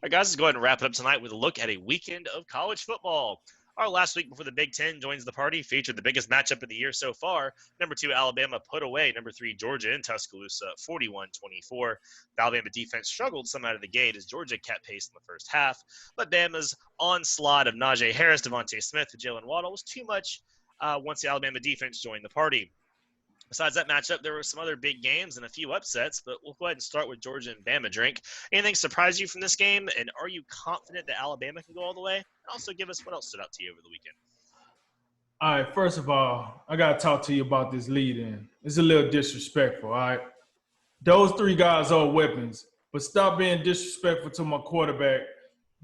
All right, guys, let's go ahead and wrap it up tonight with a look at a weekend of college football. Our last week before the Big Ten joins the party featured the biggest matchup of the year so far. Number 2, Alabama put away number 3, Georgia in Tuscaloosa, 41-24. The Alabama defense struggled some out of the gate as Georgia kept pace in the first half, but Bama's onslaught of Najee Harris, Devontae Smith, and Jalen Waddle was too much once the Alabama defense joined the party. Besides that matchup, there were some other big games and a few upsets, but we'll go ahead and start with Georgia and Bama. Drink. Anything surprise you from this game, and are you confident that Alabama can go all the way? And also give us what else stood out to you over the weekend. All right, first of all, I got to talk to you about this lead-in. It's a little disrespectful, all right? Those 3 guys are weapons, but stop being disrespectful to my quarterback,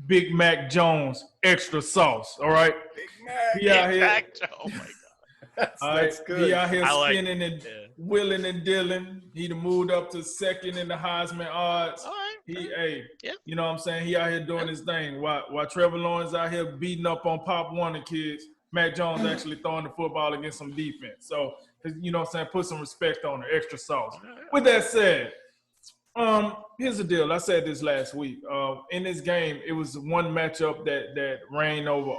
Big Mac Jones, extra sauce, all right? Big Mac. Big Mac. Oh, my God. That's good. He out here like, spinning and willing and dealing. He done moved up to second in the Heisman odds. All right. You know what I'm saying? He out here doing his thing. While Trevor Lawrence out here beating up on Pop Warner kids, Mac Jones actually throwing the football against some defense. So, you know what I'm saying? Put some respect on the extra sauce. With that said, here's the deal. I said this last week. In this game, it was one matchup that reigned over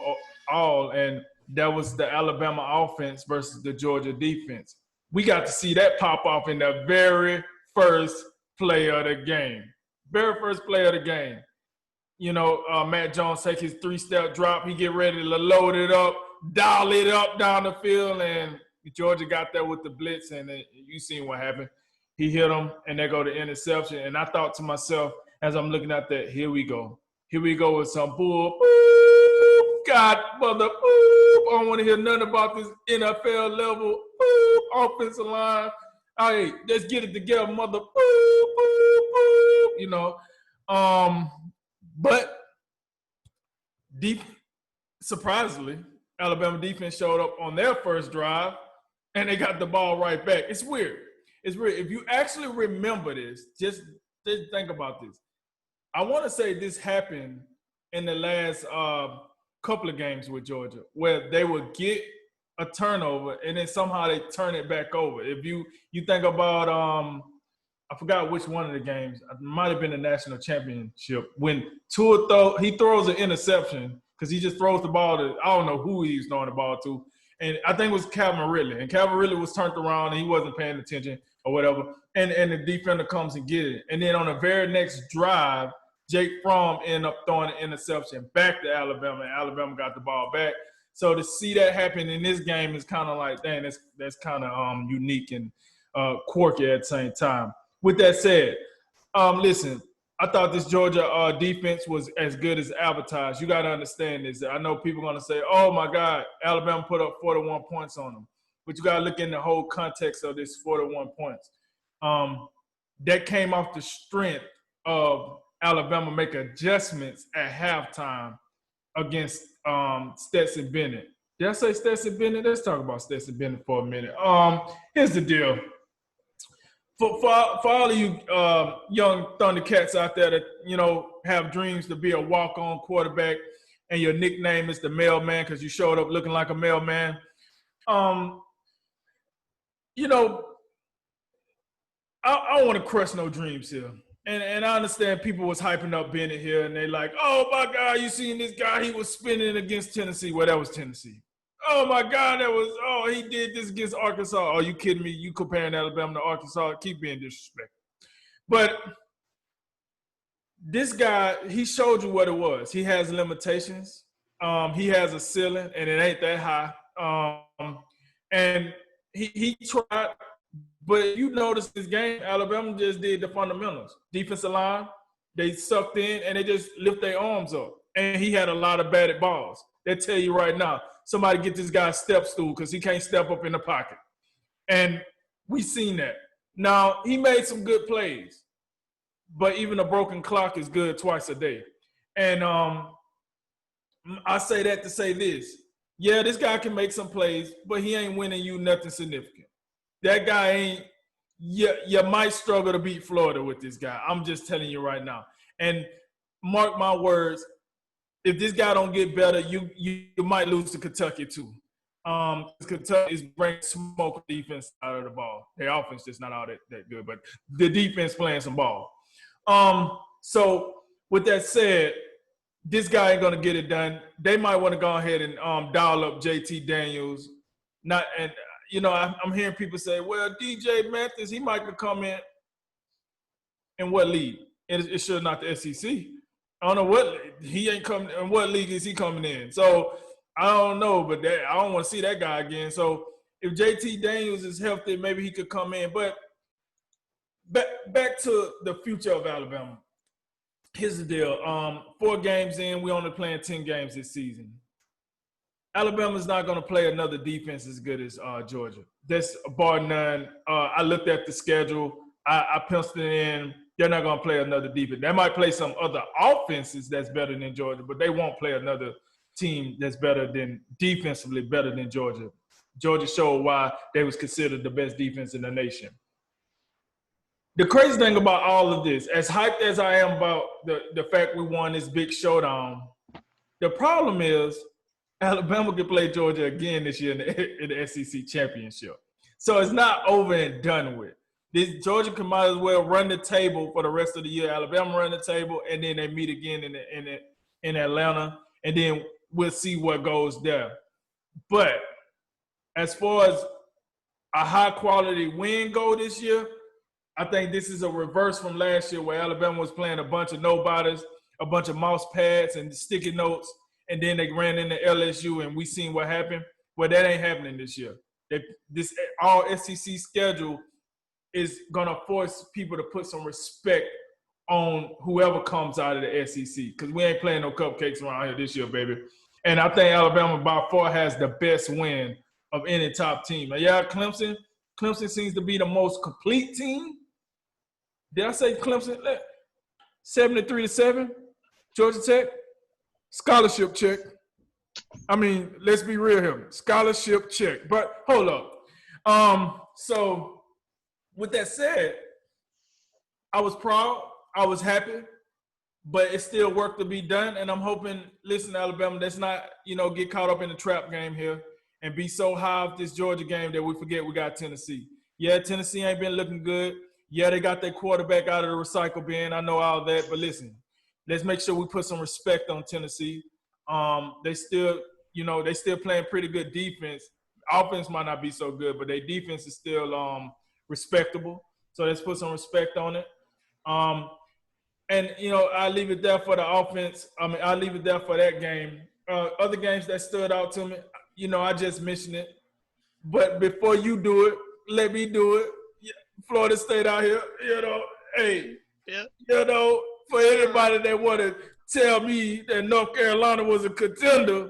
all, and that was the Alabama offense versus the Georgia defense. We got to see that pop off in the very first play of the game. Very first play of the game. You know, Matt Jones take his 3-step drop. He get ready to load it up, dial it up down the field, and Georgia got there with the blitz, and you seen what happened. He hit them, and they go to interception. And I thought to myself, as I'm looking at that, here we go. Here we go with some bull. God, mother, I don't want to hear nothing about this NFL level offensive line. Hey, let's get it together, mother. You know, but surprisingly, Alabama defense showed up on their first drive, and they got the ball right back. It's weird. It's weird. If you actually remember this, just think about this. I want to say this happened in the last couple of games with Georgia, where they would get a turnover and then somehow they turn it back over. If you think about I forgot which one of the games, it might have been the national championship, when Tua he throws an interception because he just throws the ball to, I don't know who he was throwing the ball to, and I think it was Calvin Ridley, and Calvin Ridley was turned around and he wasn't paying attention or whatever, and the defender comes and get it, and then on the very next drive, Jake Fromm ended up throwing an interception back to Alabama, and Alabama got the ball back. So to see that happen in this game is kind of like, dang, that's kind of unique and quirky at the same time. With that said, listen, I thought this Georgia defense was as good as advertised. You got to understand this. I know people are going to say, oh, my God, Alabama put up 41 points on them. But you got to look in the whole context of this 41 points. That came off the strength of Alabama make adjustments at halftime against Stetson Bennett. Did I say Stetson Bennett? Let's talk about Stetson Bennett for a minute. Here's the deal. For all of you young Thundercats out there that, you know, have dreams to be a walk-on quarterback and your nickname is the mailman because you showed up looking like a mailman, you know, I don't want to crush no dreams here. And I understand people was hyping up Bennett here, and they like, oh, my God, you seen this guy? He was spinning against Tennessee. Well, that was Tennessee. Oh, my God, he did this against Arkansas. Are you kidding me? You comparing Alabama to Arkansas? Keep being disrespectful. But this guy, he showed you what it was. He has limitations. He has a ceiling, and it ain't that high. And he tried. But you notice this game, Alabama just did the fundamentals. Defensive line, they sucked in, and they just lift their arms up. And he had a lot of batted balls. They tell you right now, somebody get this guy a step stool because he can't step up in the pocket. And we seen that. Now, he made some good plays, but even a broken clock is good twice a day. And I say that to say this. Yeah, this guy can make some plays, but he ain't winning you nothing significant. That guy ain't – you might struggle to beat Florida with this guy. I'm just telling you right now. And mark my words, if this guy don't get better, you might lose to Kentucky too. Kentucky is bringing smoke defense out of the ball. Their offense just not all that good, but the defense playing some ball. So with that said, this guy ain't gonna get it done. They might want to go ahead and dial up JT Daniels. I'm hearing people say, well, DJ Mathis, he might could come in what league? It's sure not the SEC. I don't know what he ain't coming. In what league is he coming in? So I don't know, but I don't want to see that guy again. So if JT Daniels is healthy, maybe he could come in. But back to the future of Alabama. Here's the deal. 4 games in, we only playing 10 games this season. Alabama's not going to play another defense as good as Georgia. That's bar none. I looked at the schedule. I penciled it in. They're not going to play another defense. They might play some other offenses that's better than Georgia, but they won't play another team that's defensively better than Georgia. Georgia showed why they was considered the best defense in the nation. The crazy thing about all of this, as hyped as I am about the fact we won this big showdown, the problem is Alabama can play Georgia again this year in the SEC championship. So it's not over and done with. This Georgia might as well run the table for the rest of the year. Alabama run the table, and then they meet again in Atlanta, and then we'll see what goes there. But as far as a high-quality win go this year, I think this is a reverse from last year where Alabama was playing a bunch of nobodies, a bunch of mouse pads and sticky notes, and then they ran into LSU and we seen what happened. Well, that ain't happening this year. This all SEC schedule is going to force people to put some respect on whoever comes out of the SEC because we ain't playing no cupcakes around here this year, baby. And I think Alabama by far has the best win of any top team. And yeah, Clemson seems to be the most complete team. Did I say Clemson? 73-7, Georgia Tech, scholarship check. I mean, let's be real here. Scholarship check. But hold up. So with that said, I was proud. I was happy. But it's still work to be done. And I'm hoping, listen, Alabama, let's not, get caught up in the trap game here and be so high off this Georgia game that we forget we got Tennessee. Yeah, Tennessee ain't been looking good. Yeah, they got their quarterback out of the recycle bin. I know all that. But listen, let's make sure we put some respect on Tennessee. They still playing pretty good defense. Offense might not be so good, but their defense is still respectable. So let's put some respect on it. And, I leave it there for the offense. I leave it there for that game. Other games that stood out to me, I just mentioned it. But before you do it, let me do it. Florida State out here, for anybody that want to tell me that North Carolina was a contender,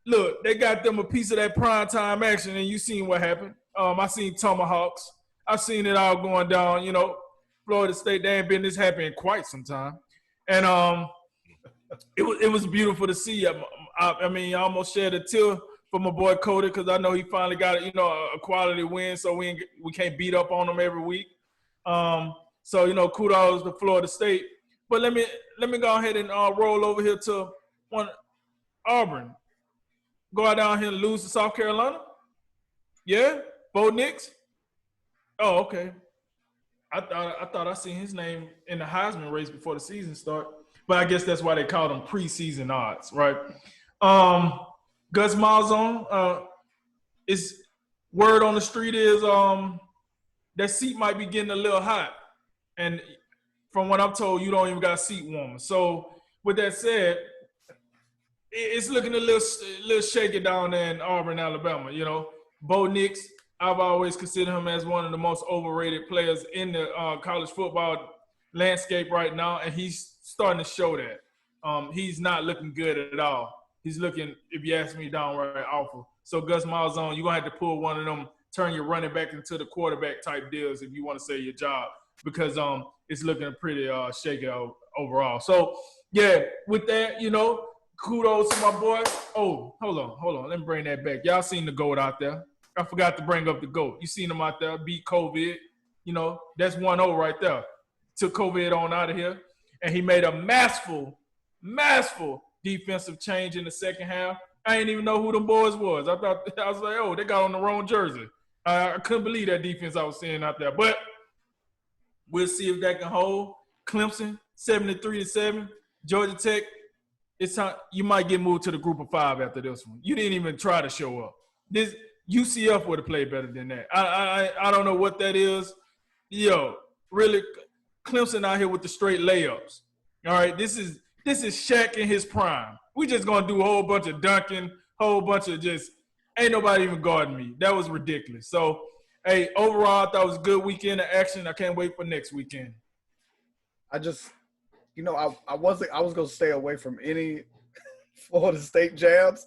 look, they got them a piece of that primetime action, and you seen what happened. I seen tomahawks. I seen it all going down, Florida State, they ain't been this happy in quite some time. And it was beautiful to see. I almost shed a tear for my boy Cody because I know he finally got a quality win, so we can't beat up on him every week. So kudos to Florida State. But let me go ahead and roll over here to Auburn. Go out down here and lose to South Carolina. Yeah, Bo Nix. Oh, okay. I thought I seen his name in the Heisman race before the season started, but I guess that's why they called them preseason odds, right? Gus Malzahn, is word on the street is that seat might be getting a little hot, and from what I'm told, you don't even got seat warmers. So with that said, it's looking a little shaky down there in Auburn, Alabama. Bo Nix, I've always considered him as one of the most overrated players in the college football landscape right now, and he's starting to show that. He's not looking good at all. He's looking, if you ask me, downright awful. So Gus Malzahn, you're going to have to pull one of them, turn your running back into the quarterback type deals if you want to save your job because it's looking pretty shaky overall. So, yeah, with that, kudos to my boy. Oh, hold on. Let me bring that back. Y'all seen the GOAT out there. I forgot to bring up the GOAT. You seen him out there beat COVID. That's 1-0 right there. Took COVID on out of here. And he made a masterful defensive change in the second half. I didn't even know who them boys was. I was like, oh, they got on the wrong jersey. I couldn't believe that defense I was seeing out there. But we'll see if that can hold. Clemson, 73-7. Georgia Tech, it's time you might get moved to the group of 5 after this one. You didn't even try to show up. This UCF would have played better than that. I don't know what that is. Yo, really, Clemson out here with the straight layups. All right, this is Shaq in his prime. We just gonna do a whole bunch of dunking, whole bunch of just ain't nobody even guarding me. That was ridiculous. So, hey, overall, I thought it was a good weekend of action. I can't wait for next weekend. I just, I was gonna stay away from any Florida State jabs.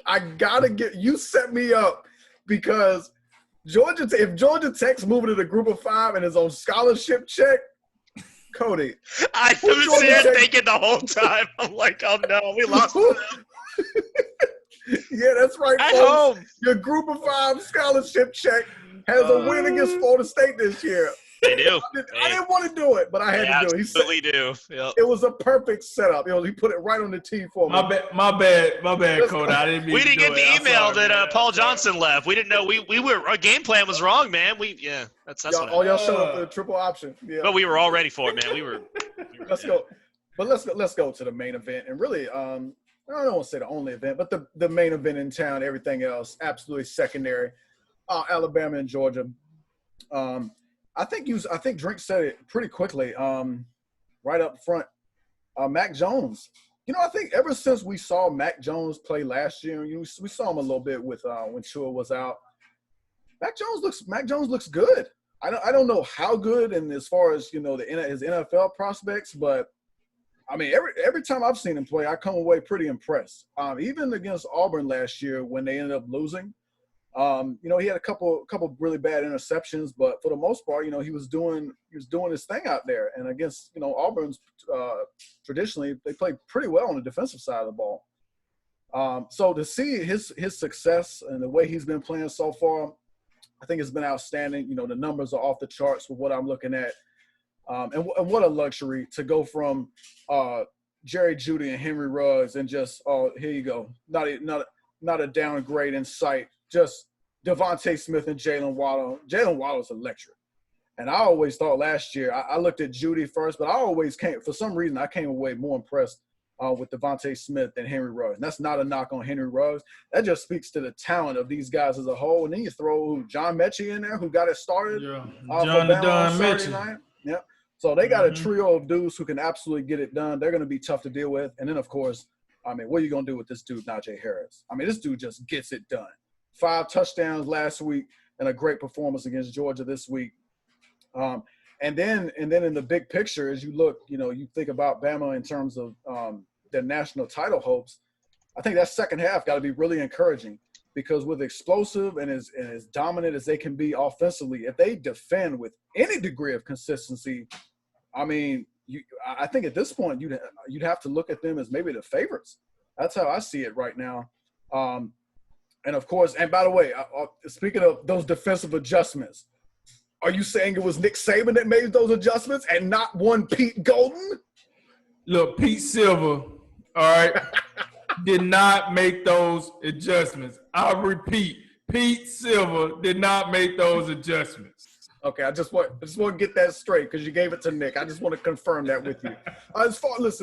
I gotta you set me up because if Georgia Tech's moving to the group of 5 and is on scholarship check, Cody. I was here thinking the whole time. I'm like, oh no, we lost to them. Yeah, that's right, At folks. home. Your group of 5 scholarship check has a win against Florida State this year. They do. I didn't want to do it, but I had to do it. He absolutely do. Yep. it was a perfect setup. He put it right on the tee for me. My bad, Cody. I didn't mean We didn't to get do the it. email Sorry, that Paul Johnson left. We didn't know our game plan was wrong, man. That's what Y'all showed up for the triple option. Yeah. But we were all ready for it, man. We were Let's go. But let's go to the main event. And really, I don't want to say the only event, but the main event in town. Everything else absolutely secondary. Alabama and Georgia. I think Drink said it pretty quickly. Right up front, Mac Jones. I think ever since we saw Mac Jones play last year, we saw him a little bit with when Tua was out. Mac Jones looks good. I don't know how good, and as far as his NFL prospects, but I mean every time I've seen him play, I come away pretty impressed. Even against Auburn last year when they ended up losing, he had a couple really bad interceptions, but for the most part, he was doing his thing out there. And against Auburn's traditionally they play pretty well on the defensive side of the ball. So to see his success and the way he's been playing so far, I think it's been outstanding. The numbers are off the charts with what I'm looking at. And what a luxury to go from Jerry Jeudy and Henry Ruggs and just, here you go. Not a downgrade in sight. Just Devontae Smith and Jalen Waddle. Jalen Waddle's electric. And I always thought last year, I looked at Jeudy first, but for some reason, I came away more impressed with Devontae Smith than Henry Ruggs. And that's not a knock on Henry Ruggs. That just speaks to the talent of these guys as a whole. And then you throw John Mechie in there, who got it started. Yeah, John Mechie. Yeah. So they got a trio of dudes who can absolutely get it done. They're going to be tough to deal with. And then, of course, what are you going to do with this dude, Najee Harris? This dude just gets it done. 5 touchdowns last week and a great performance against Georgia this week. And then in the big picture, as you look, you think about Bama in terms of their national title hopes. I think that second half got to be really encouraging because with explosive and as dominant as they can be offensively, if they defend with any degree of consistency, I think at this point you'd have to look at them as maybe the favorites. That's how I see it right now. And of course, and by the way, speaking of those defensive adjustments, are you saying it was Nick Saban that made those adjustments and not one Pete Golden? Look, Pete Silver, all right, did not make those adjustments. I repeat, Pete Silver did not make those adjustments. Okay, I just want to get that straight because you gave it to Nick. I just want to confirm that with you. As far as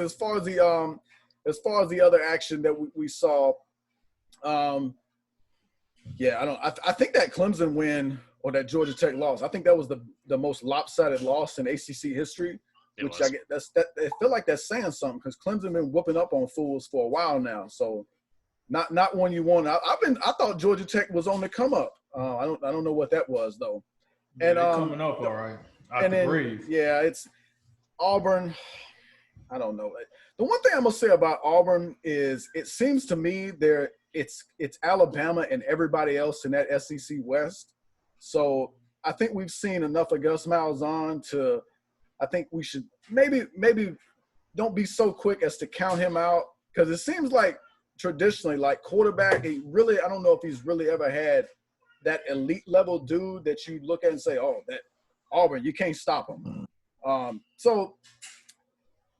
the other action that we saw, I think that Clemson win or that Georgia Tech loss, I think that was the most lopsided loss in ACC history. I feel like that's saying something because Clemson been whooping up on fools for a while now. So not one you want. I thought Georgia Tech was on the come up. I don't know what that was though. And coming up, all right. I can breathe. Yeah, it's Auburn. I don't know. The one thing I'm gonna say about Auburn is it seems to me it's Alabama and everybody else in that SEC West. So I think we've seen enough of Gus Malzahn to I think we should maybe don't be so quick as to count him out because it seems like traditionally, like quarterback, I don't know if he's really ever had that elite level dude that you look at and say, oh, that Auburn, you can't stop him. And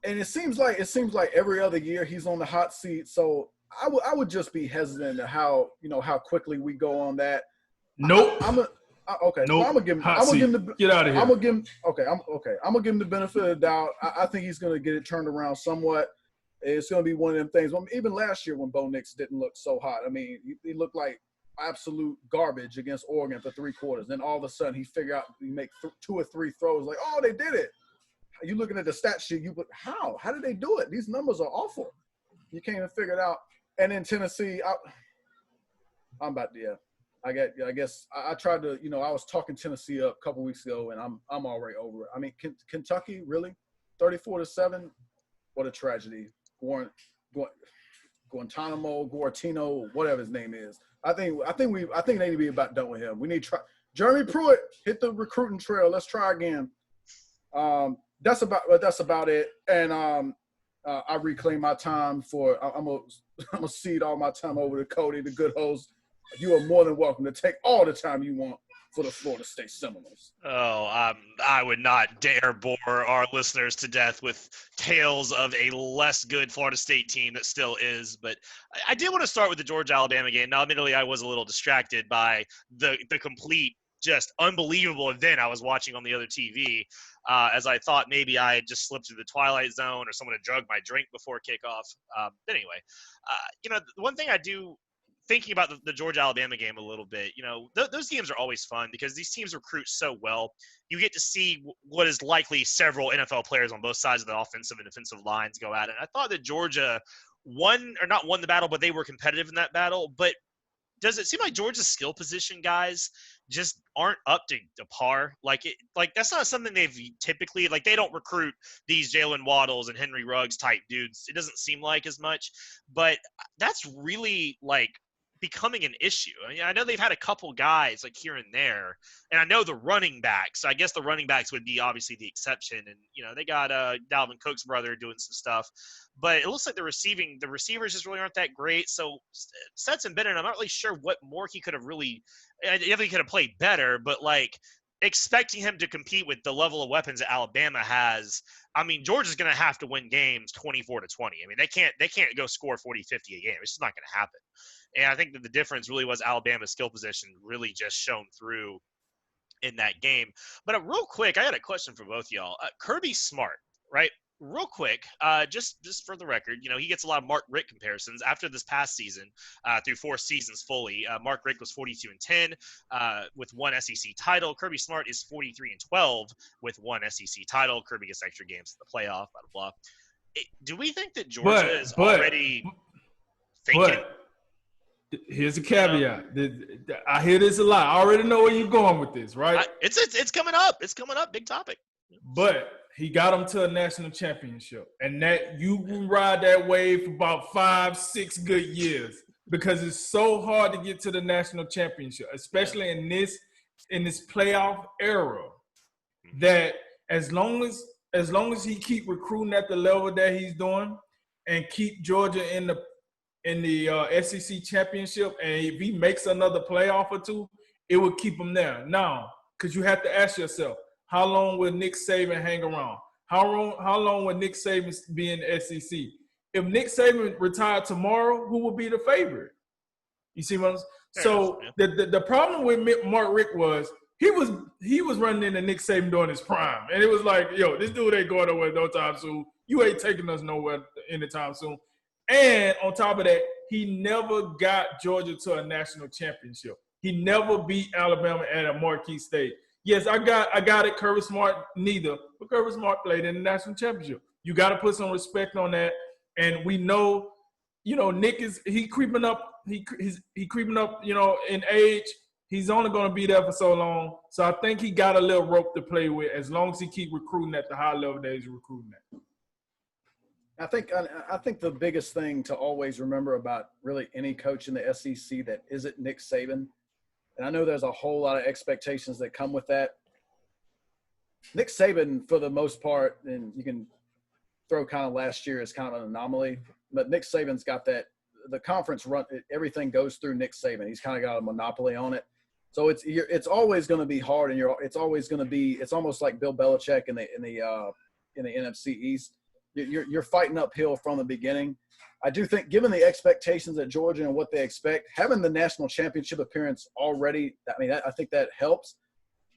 it seems like every other year he's on the hot seat. So I would just be hesitant to how quickly we go on that. Nope. Okay, Nope. well, I'm gonna give him. Hot I'm gonna seat. give him the. Get out of here. I'm gonna give him. Okay, I'm gonna give him the benefit of the doubt. I think he's gonna get it turned around somewhat. It's gonna be one of them things. Well, even last year when Bo Nix didn't look so hot, I mean, he looked like absolute garbage against Oregon for 3 quarters. Then all of a sudden he figured out he make 2 or 3 throws. Like, oh, they did it. You looking at the stat sheet, you put how? How did they do it? These numbers are awful. You can't even figure it out. And in Tennessee, I'm about to, yeah. I guess I tried to, I was talking Tennessee up a couple weeks ago, and I'm already over it. I mean, Kentucky, really, 34-7, what a tragedy. Guantanamo, whatever his name is. I think they need to be about done with him. We need to try. Jeremy Pruitt, hit the recruiting trail. Let's try again. That's about it. And I reclaim my time I'm gonna cede all my time over to Cody, the good host. You are more than welcome to take all the time you want for the Florida State Seminoles. Oh, I would not dare bore our listeners to death with tales of a less good Florida State team that still is. But I did want to start with the Georgia-Alabama game. Now, admittedly, I was a little distracted by the complete, just unbelievable event I was watching on the other TV, as I thought maybe I had just slipped through the Twilight Zone or someone had drugged my drink before kickoff. But anyway, the one thing I do – thinking about the Georgia-Alabama game a little bit, those games are always fun because these teams recruit so well. You get to see what is likely several NFL players on both sides of the offensive and defensive lines go at it. And I thought that Georgia not won the battle, but they were competitive in that battle. But does it seem like Georgia's skill position guys just aren't up to par? Like that's not something they've typically, like, they don't recruit these Jalen Waddles and Henry Ruggs type dudes. It doesn't seem like as much, but that's really like becoming an issue. I mean, I know they've had a couple guys like here and there, and I know the running backs. I guess the running backs would be obviously the exception, and they got Dalvin Cook's brother doing some stuff, but it looks like the receivers just really aren't that great. So Stetson Bennett, I'm not really sure what more he could have really. I think he could have played better, but like expecting him to compete with the level of weapons that Alabama has, I mean, Georgia's going to have to win games 24-20. I mean, they can't go score 40, 50 a game. It's just not going to happen. And I think that the difference really was Alabama's skill position really just shone through in that game. But real quick, I had a question for both of y'all. Kirby Smart, right? Real quick, just for the record, he gets a lot of Mark Richt comparisons. After this past season, through 4 seasons fully, Mark Richt was 42-10 with 1 SEC title. Kirby Smart is 43-12 with 1 SEC title. Kirby gets extra games in the playoff, blah, blah, blah. Do we think that Georgia is already thinking? Here's a caveat. I hear this a lot. I already know where you're going with this, right? It's coming up. It's coming up. Big topic. But he got them to a national championship, and that you can ride that wave for about 5-6 good years because it's so hard to get to the national championship, especially in this playoff era. That as long as he keep recruiting at the level that he's doing, and keep Georgia in the SEC championship, and if he makes another playoff or 2, it will keep him there. Now, because you have to ask yourself, how long will Nick Saban hang around? How long will Nick Saban be in the SEC? If Nick Saban retired tomorrow, who will be the favorite? You see what I'm saying? So the problem with Mark Richt was he was running into Nick Saban during his prime, and it was like, yo, this dude ain't going nowhere no time soon. You ain't taking us nowhere anytime soon. And on top of that, he never got Georgia to a national championship. He never beat Alabama at a marquee stage. Yes, I got it. Kirby Smart neither, but Kirby Smart played in the national championship. You got to put some respect on that. And we know, Nick he creeping up. He's creeping up. In age. He's only going to be there for so long. So I think he got a little rope to play with as long as he keep recruiting at the high level that he's recruiting at. I think the biggest thing to always remember about really any coach in the SEC that isn't Nick Saban, and I know there's a whole lot of expectations that come with that. Nick Saban, for the most part, and you can throw kind of last year as kind of an anomaly, but Nick Saban's got that the conference run. Everything goes through Nick Saban. He's kind of got a monopoly on it. So it's always going to be hard, and it's always going to be. It's almost like Bill Belichick in the NFC East. you're fighting uphill from the beginning. I do think, given the expectations at Georgia and what they expect, having the national championship appearance already, I mean, I think that helps.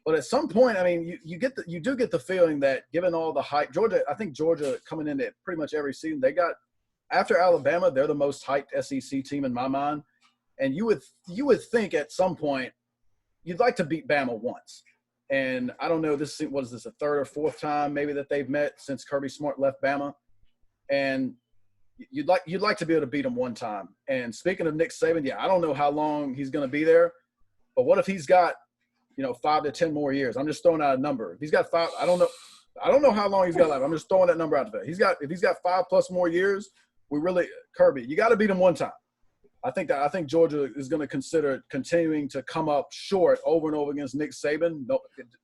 But at some point, I mean, you do get the feeling that, given all the hype, I think Georgia coming into pretty much every season, they got, after Alabama, they're the most hyped SEC team in my mind. And you would think at some point you'd like to beat Bama once. And I don't know, this a third or fourth time maybe that they've met since Kirby Smart left Bama. And you'd like to be able to beat them one time. And speaking of Nick Saban, I don't know how long he's going to be there, but what if he's got, 5 to 10 more years? I'm just throwing out a number. If he's got 5, I don't know how long he's got left. I'm just throwing that number out there. If he's got 5+ more years, Kirby, you got to beat him one time. I think Georgia is going to consider continuing to come up short over and over against Nick Saban.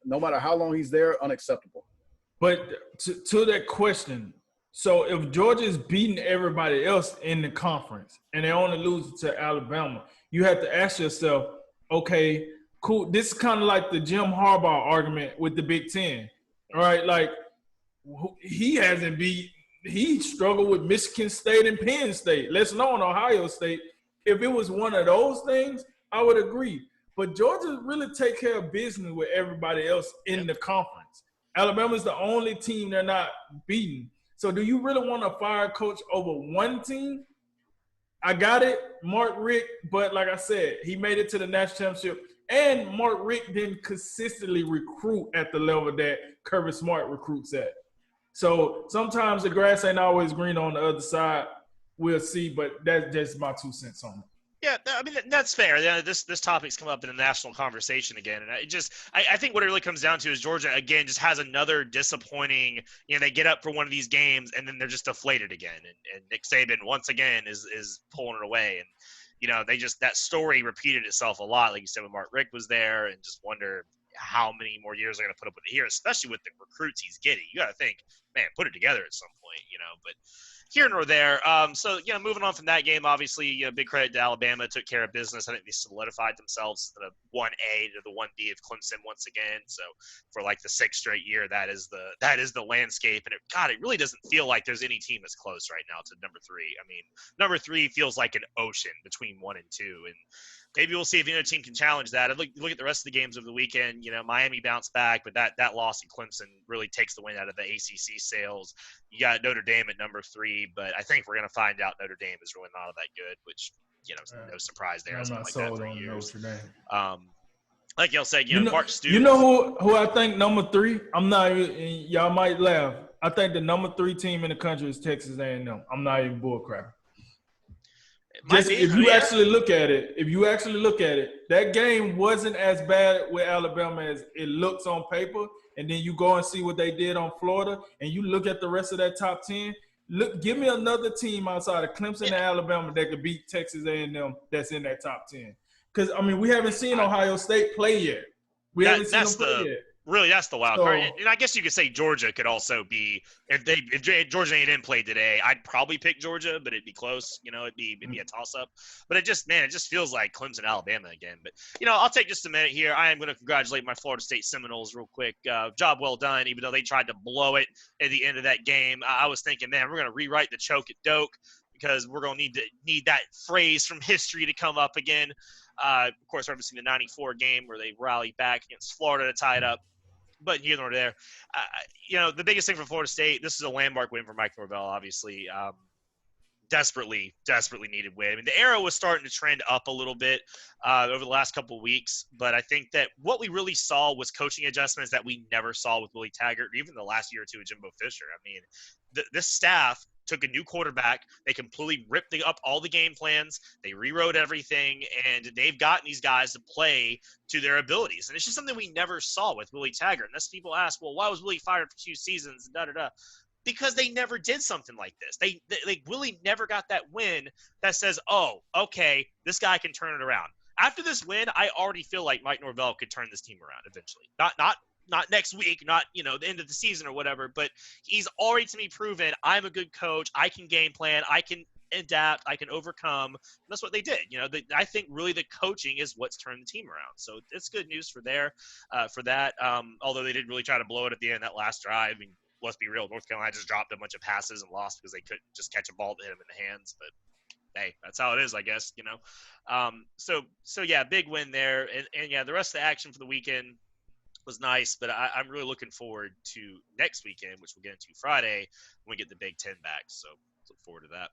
No matter how long he's there, unacceptable. But to that question, so if Georgia is beating everybody else in the conference and they only lose to Alabama, you have to ask yourself, okay, cool. This is kind of like the Jim Harbaugh argument with the Big Ten, all right? Like, he struggled with Michigan State and Penn State, less known Ohio State. If it was one of those things, I would agree. But Georgia really take care of business with everybody else in the conference. Alabama's the only team they're not beating. So do you really want to fire a coach over one team? I got it, Mark Richt, but like I said, he made it to the national championship, and Mark Richt didn't consistently recruit at the level that Kirby Smart recruits at. So sometimes the grass ain't always green on the other side. We'll see, but that's just my 2 cents on it. Yeah, I mean, that's fair. Yeah, this topic's come up in a national conversation again. And I think what it really comes down to is Georgia, again, just has another disappointing – they get up for one of these games, and then they're just deflated again. And Nick Saban, once again, is pulling it away. And, they just – that story repeated itself a lot, like you said, when Mark Richt was there, and just wonder how many more years they're going to put up with it here, especially with the recruits he's getting. You got to think, man, put it together at some point, but – here nor there. So, moving on from that game, obviously, big credit to Alabama. Took care of business. I think they solidified themselves to the 1A to the 1B of Clemson once again. So, for like the 6th straight year, that is the landscape. And it really doesn't feel like there's any team that's close right now to number 3. I mean, number 3 feels like an ocean between 1 and 2. And maybe we'll see if another team can challenge that. Look at the rest of the games of the weekend. Miami bounced back, but that loss in Clemson really takes the wind out of the ACC sails. You got Notre Dame at number 3, but I think we're going to find out Notre Dame is really not all that good, which, no surprise there. I'm it's been not like that sold for on years. Notre Dame. Like y'all said, Mark Stoops. You know who I think number 3? I'm not even – y'all might laugh. I think the number 3 team in the country is Texas A&M. I'm not even bullcrapping. If you actually look at it, that game wasn't as bad with Alabama as it looks on paper. And then you go and see what they did on Florida, and you look at the rest of that top 10. Give me another team outside of Clemson and Alabama that could beat Texas A&M that's in that top 10. Because, we haven't seen Ohio State play yet. We haven't seen them play yet. Really, that's the wild card. And I guess you could say Georgia could also be if Georgia A&M played today, I'd probably pick Georgia, but it'd be close. It'd be a toss-up. But it just feels like Clemson, Alabama again. But I'll take just a minute here. I am going to congratulate my Florida State Seminoles real quick. Job well done. Even though they tried to blow it at the end of that game, I was thinking, man, we're going to rewrite the choke at Doak because we're going to need that phrase from history to come up again. Of course, referencing the '94 game where they rallied back against Florida to tie it up. But here nor there, the biggest thing for Florida State, this is a landmark win for Mike Norvell, obviously. Desperately needed win. I mean, the arrow was starting to trend up a little bit over the last couple of weeks, but I think that what we really saw was coaching adjustments that we never saw with Willie Taggart, or even the last year or two with Jimbo Fisher. I mean, this staff took a new quarterback. They completely ripped up all the game plans. They rewrote everything, and they've gotten these guys to play to their abilities. And it's just something we never saw with Willie Taggart. Unless people ask, well, why was Willie fired for 2 seasons? Because they never did something like this. They Willie never got that win that says, oh, okay, this guy can turn it around. After this win, I already feel like Mike Norvell could turn this team around eventually. Not next week, not the end of the season or whatever, but he's already to me proven I'm a good coach. I can game plan. I can adapt. I can overcome. And that's what they did. I think really the coaching is what's turned the team around. So it's good news for that. Although they did really try to blow it at the end of that last drive. let's be real, North Carolina just dropped a bunch of passes and lost because they couldn't just catch a ball that hit them in the hands. But hey, that's how it is, I guess, So yeah, big win there. And yeah, the rest of the action for the weekend was nice, but I'm really looking forward to next weekend, which we'll get into Friday when we get the Big Ten back. So look forward to that.